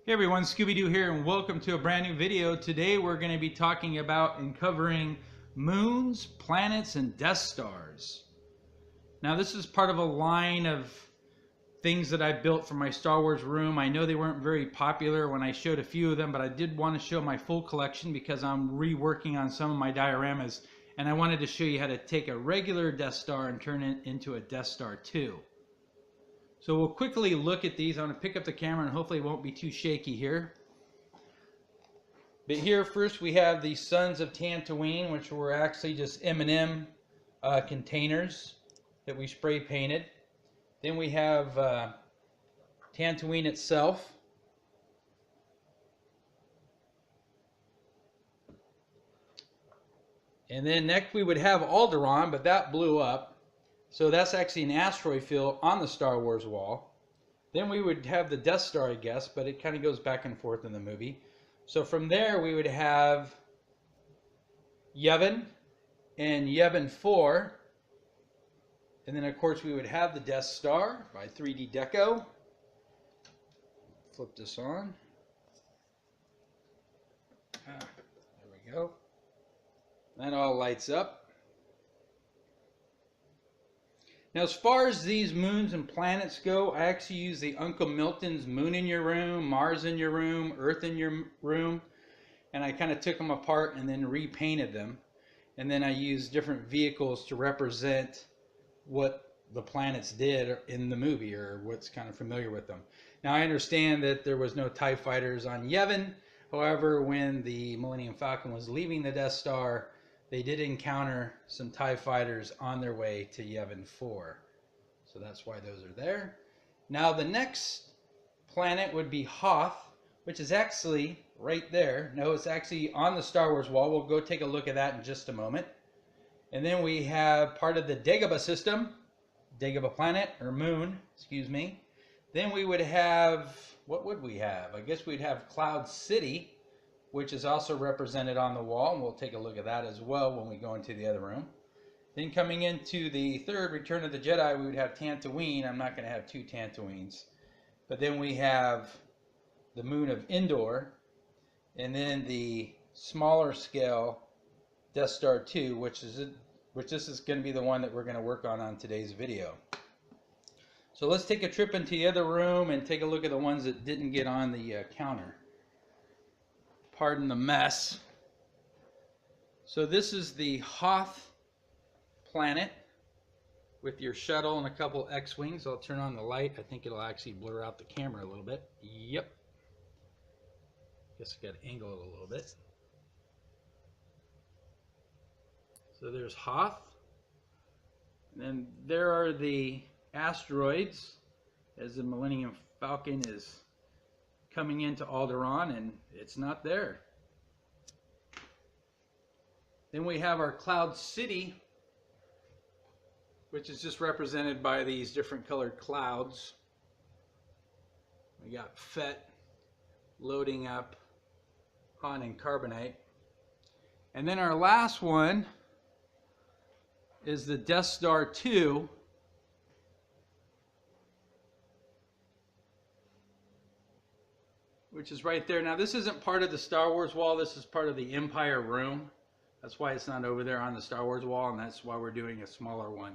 Hey everyone, Scooby-Doo here and welcome to a brand new video. Today we're going to be talking about and covering moons, planets, and Death Stars. Now this is part of a line of things that I built for my Star Wars room. I know they weren't very popular when I showed a few of them, but I did want to show my full collection because I'm reworking on some of my dioramas, and I wanted to show you how to take a regular Death Star and turn it into a Death Star 2. So we'll quickly look at these. I'm going to pick up the camera and hopefully it won't be too shaky here. But here first we have the Sons of Tatooine, which were actually just M&M containers that we spray painted. Then we have Tatooine itself. And then next we would have Alderaan, but that blew up. So that's actually an asteroid field on the Star Wars wall. Then we would have the Death Star, I guess, but it kind of goes back and forth in the movie. So from there we would have Yavin and Yavin 4. And then of course we would have the Death Star by 3D Deco. Flip this on. There we go. That all lights up. Now, as far as these moons and planets go, I actually use the Uncle Milton's Moon in Your Room, Mars in Your Room, Earth in Your Room, and I kind of took them apart and then repainted them. And then I used different vehicles to represent what the planets did in the movie, or what's kind of familiar with them. Now, I understand that there was no TIE fighters on Yavin. However, when the Millennium Falcon was leaving the Death Star, they did encounter some TIE fighters on their way to Yavin 4. So that's why those are there. Now the next planet would be Hoth, which is actually right there. No, it's actually on the Star Wars wall. We'll go take a look at that in just a moment. And then we have part of the Dagobah system, Dagobah planet, or moon, excuse me. Then we would have, what would we have? I guess we'd have Cloud City, which is also represented on the wall, and we'll take a look at that as well when we go into the other room. Then coming into the third, Return of the Jedi, we would have Tatooine. I'm not going to have two Tatooines. But then we have the moon of Endor, and then the smaller scale Death Star 2, which this is going to be the one that we're going to work on today's video. So let's take a trip into the other room and take a look at the ones that didn't get on the counter. Pardon the mess. So this is the Hoth planet with your shuttle and a couple X-Wings. I'll turn on the light. I think it'll actually blur out the camera a little bit. Yep. Guess I got to angle it a little bit. So there's Hoth. And then there are the asteroids as the Millennium Falcon is coming into Alderaan, and it's not there. Then we have our Cloud City, which is just represented by these different colored clouds. We got Fett loading up Han and Carbonite. And then our last one is the Death Star 2, which is right there. Now this isn't part of the Star Wars wall, this is part of the Empire room. That's why it's not over there on the Star Wars wall, and that's why we're doing a smaller one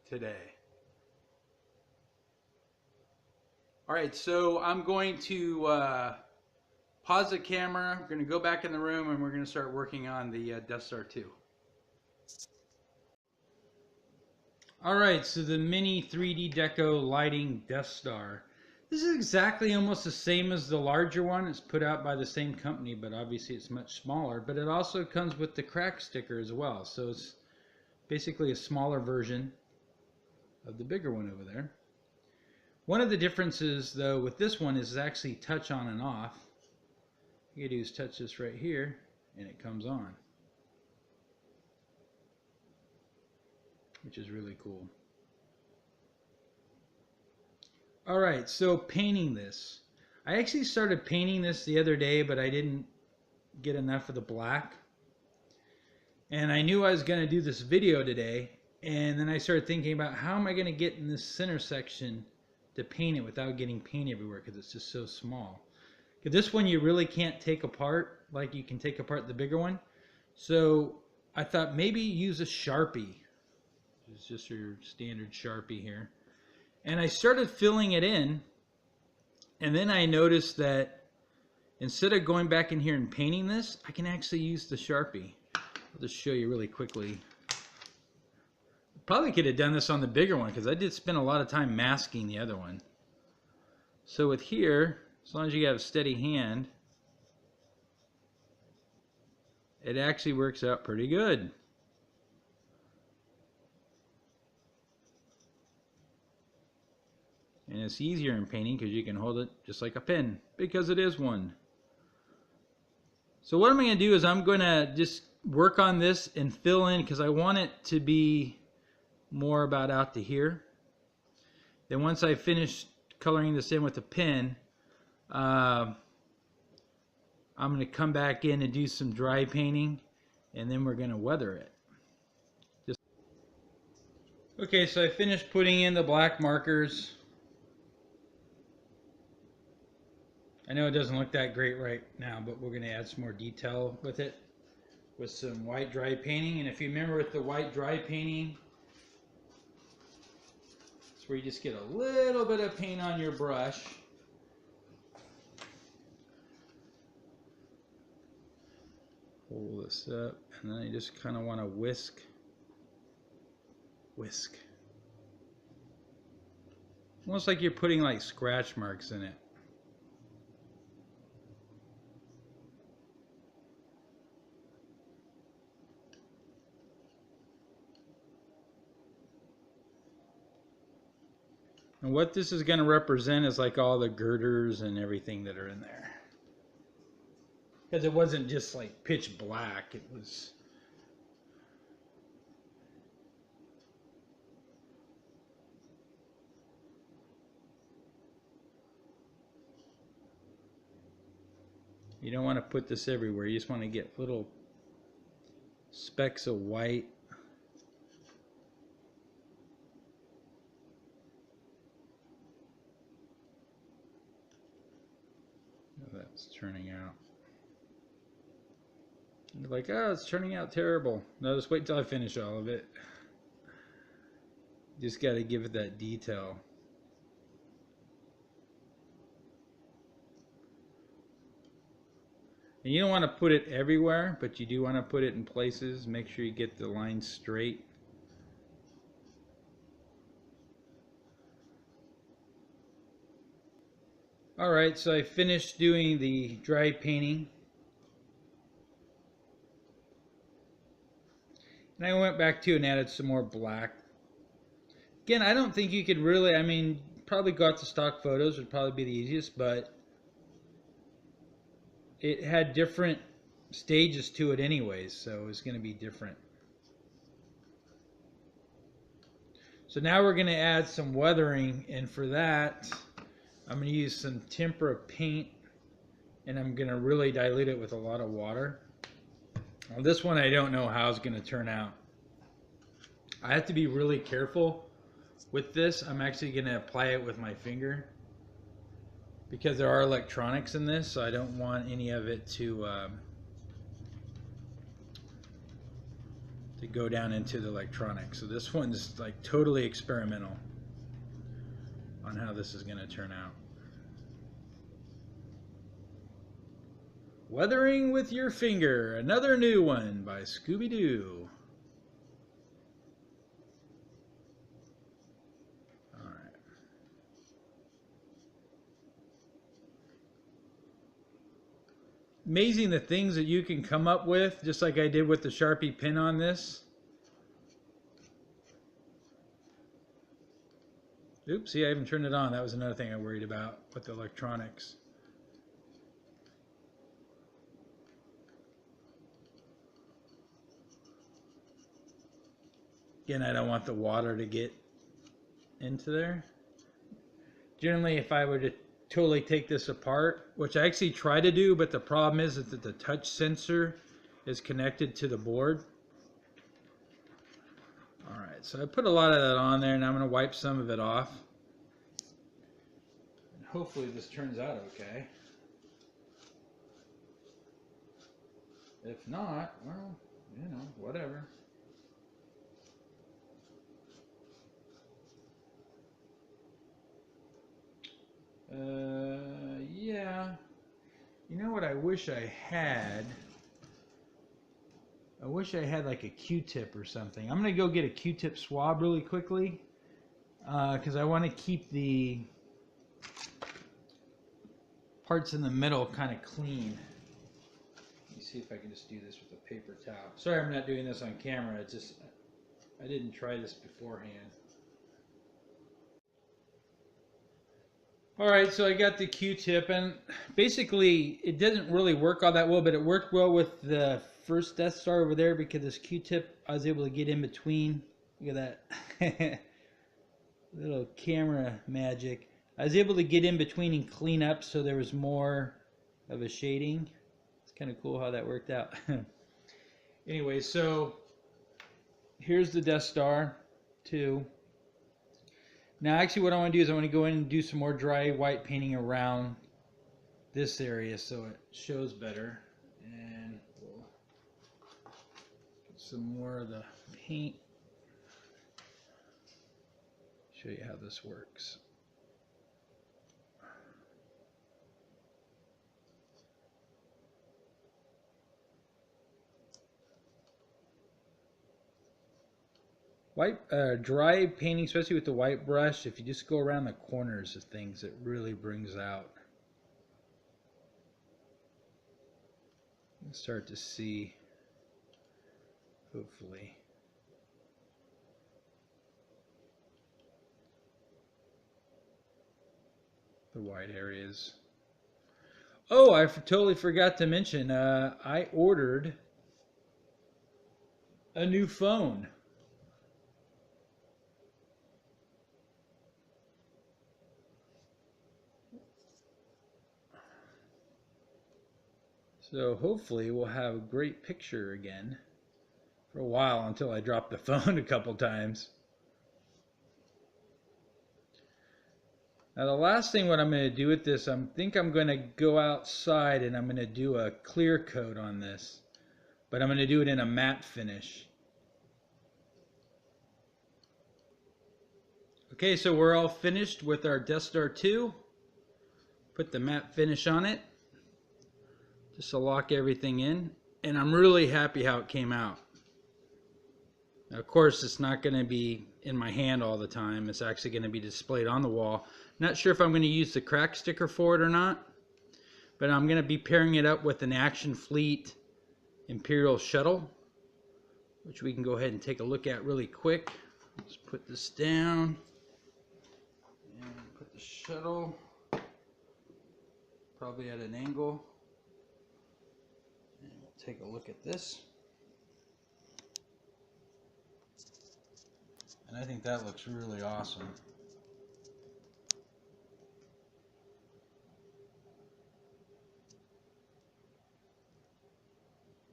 today. Alright, so I'm going to pause the camera, we're going to go back in the room, and we're going to start working on the Death Star 2. Alright, so the mini 3D Deco lighting Death Star. This is exactly almost the same as the larger one. It's put out by the same company, but obviously it's much smaller. But it also comes with the crack sticker as well. So it's basically a smaller version of the bigger one over there. One of the differences, though, with this one is actually touch on and off. All you do is touch this right here, and it comes on, which is really cool. Alright, so painting this. I actually started painting this the other day, but I didn't get enough of the black. And I knew I was going to do this video today, and then I started thinking about how am I going to get in this center section to paint it without getting paint everywhere, because it's just so small. This one you really can't take apart like you can take apart the bigger one. So I thought maybe use a Sharpie. It's just your standard Sharpie here. And I started filling it in, and then I noticed that instead of going back in here and painting this, I can actually use the Sharpie. I'll just show you really quickly. Probably could have done this on the bigger one because I did spend a lot of time masking the other one. So with here, as long as you have a steady hand, it actually works out pretty good. And it's easier in painting because you can hold it just like a pen, because it is one. So what I'm going to do is I'm going to just work on this and fill in, because I want it to be more about out to here. Then once I finish coloring this in with a pen, I'm going to come back in and do some dry painting, and then we're going to weather it. Okay, so I finished putting in the black markers. I know it doesn't look that great right now, but we're going to add some more detail with it with some white dry painting. And if you remember with the white dry painting, it's where you just get a little bit of paint on your brush. Pull this up, and then you just kind of want to whisk. Almost like you're putting like scratch marks in it. And what this is going to represent is like all the girders and everything that are in there. Because it wasn't just like pitch black, it was... You don't want to put this everywhere, you just want to get little specks of white. That's turning out. You're like, oh, it's turning out terrible. No, just wait till I finish all of it. Just got to give it that detail. And you don't want to put it everywhere, but you do want to put it in places. Make sure you get the lines straight. Alright, so I finished doing the dry painting. And I went back to and added some more black. Again, I don't think you could really, I mean, probably go out to stock photos would probably be the easiest, but it had different stages to it anyways, so it's going to be different. So now we're going to add some weathering, and for that I'm going to use some tempera paint, and I'm going to really dilute it with a lot of water. Well, this one I don't know how it's going to turn out. I have to be really careful with this. I'm actually going to apply it with my finger because there are electronics in this, so I don't want any of it to go down into the electronics. So this one's like totally experimental on how this is going to turn out. Weathering with your finger, another new one by Scooby-Doo. Alright. Amazing the things that you can come up with, just like I did with the Sharpie pen on this. Oops, see, I haven't turned it on. That was another thing I worried about with the electronics. Again, I don't want the water to get into there. Generally, if I were to totally take this apart, which I actually try to do, but the problem is that the touch sensor is connected to the board. Alright, so I put a lot of that on there, and I'm going to wipe some of it off. And hopefully this turns out okay. If not, well, you know, whatever. Yeah. You know what I wish I had? I wish I had like a Q-tip or something. I'm gonna go get a Q-tip swab really quickly because I want to keep the parts in the middle kind of clean. Let me see if I can just do this with a paper towel. Sorry I'm not doing this on camera. It's just, I didn't try this beforehand. Alright, so I got the Q-tip, and basically it doesn't really work all that well, but it worked well with the first Death Star over there because this Q-tip, I was able to get in between. Look at that. Little camera magic. I was able to get in between and clean up so there was more of a shading. It's kind of cool how that worked out. Anyway, so here's the Death Star 2. Now actually what I want to do is I want to go in and do some more dry white painting around this area so it shows better. And we'll get some more of the paint. Show you how this works. Dry painting, especially with the white brush, if you just go around the corners of things, it really brings out. You can start to see, hopefully. The white areas. Oh, I totally forgot to mention, I ordered a new phone. So hopefully we'll have a great picture again for a while until I drop the phone a couple times. Now the last thing what I'm going to do with this, I think I'm going to go outside and I'm going to do a clear coat on this. But I'm going to do it in a matte finish. Okay, so we're all finished with our Death Star 2. Put the matte finish on it. Just to lock everything in. And I'm really happy how it came out. Now, of course, it's not going to be in my hand all the time. It's actually going to be displayed on the wall. Not sure if I'm going to use the crack sticker for it or not. But I'm going to be pairing it up with an Action Fleet Imperial Shuttle, which we can go ahead and take a look at really quick. Let's put this down. And put the shuttle probably at an angle. And we'll take a look at this. And I think that looks really awesome.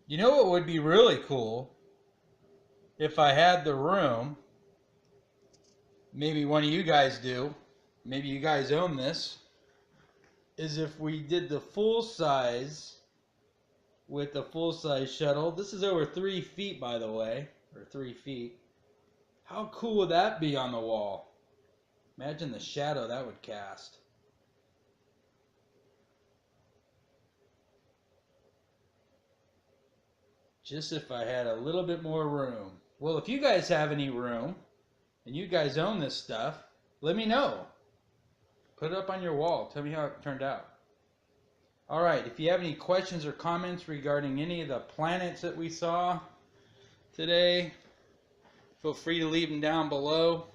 You know what would be really cool? If I had the room, maybe one of you guys do, maybe you guys own this, is if we did the full size with the full size shuttle. This is over 3 feet, by the way, or 3 feet. How cool would that be on the wall? Imagine the shadow that would cast. Just if I had a little bit more room. Well, if you guys have any room and you guys own this stuff, let me know. Put it up on your wall. Tell me how it turned out. Alright, if you have any questions or comments regarding any of the planets that we saw today, feel free to leave them down below.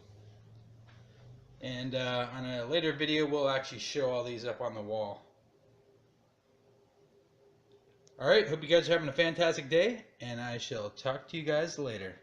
And on a later video, we'll actually show all these up on the wall. Alright, hope you guys are having a fantastic day, and I shall talk to you guys later.